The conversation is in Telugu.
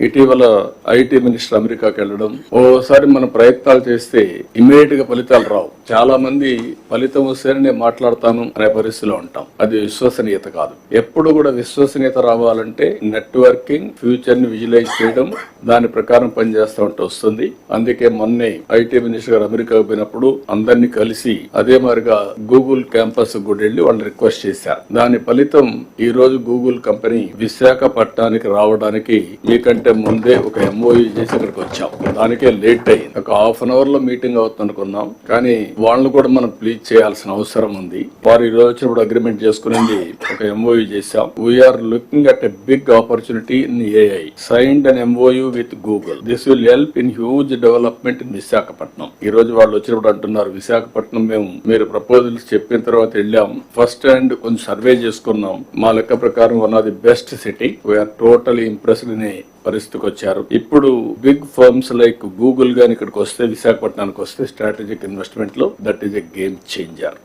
ఇటీవల ఐటీ మినిస్టర్ అమెరికాకి వెళ్ళడం, ఓసారి మనం ప్రయత్నాలు చేస్తే ఇమ్మీడియట్ గా ఫలితాలు రావు. చాలా మంది ఫలితం వస్తేనే నేను మాట్లాడతాను అనే పరిస్థితిలో ఉంటాం. అది విశ్వసనీయత కాదు. ఎప్పుడు కూడా విశ్వసనీయత రావాలంటే నెట్వర్కింగ్, ఫ్యూచర్ ని విజువలైజ్ చేయడం, దాని ప్రకారం పనిచేస్తూ ఉంటే వస్తుంది. అందుకే మొన్నే ఐటీ మినిస్టర్ గారు అమెరికాకు పోయినప్పుడు అందరినీ కలిసి అదే మాదిరిగా గూగుల్ క్యాంపస్ కూడా వెళ్లి వాళ్ళు రిక్వెస్ట్ చేశారు. దాని ఫలితం ఈ రోజు గూగుల్ కంపెనీ విశాఖపట్నానికి రావడానికి మీకంటే ముందే ఒక ఎంఓయూ చేసి ఇక్కడికి వచ్చాం. దానికే లేట్ అయింది. ఒక హాఫ్ అన్ అవర్ లో మీటింగ్ అవుతుంది అనుకున్నాం, కానీ వాళ్ళని కూడా మనం ప్లీజ్ చేయాల్సిన అవసరం ఉంది. వారు ఈ రోజు వచ్చినప్పుడు అగ్రిమెంట్ చేసుకుని ఒక ఎంఓయూ చేశాం. We're looking at a big opportunity in AI. Signed an MOU with Google. This will help in huge development in Visakhapatnam. ఈ రోజు వాళ్ళు వచ్చినప్పుడు అంటున్నారు, విశాఖపట్నం మీరు ప్రపోజల్స్ చెప్పిన తర్వాత వెళ్ళాం, ఫస్ట్ హ్యాండ్ కొంచెం సర్వే చేసుకున్నాం. మా లెక్క ప్రకారం one of the best city. We're totally impressed in పరిస్థితికి వచ్చారు. ఇప్పుడు బిగ్ ఫర్మ్స్ లైక్ గూగుల్ గాని ఇక్కడికి వస్తే, విశాఖపట్నానికి వస్తే స్ట్రాటజిక్ ఇన్వెస్ట్మెంట్ లో that is a game changer.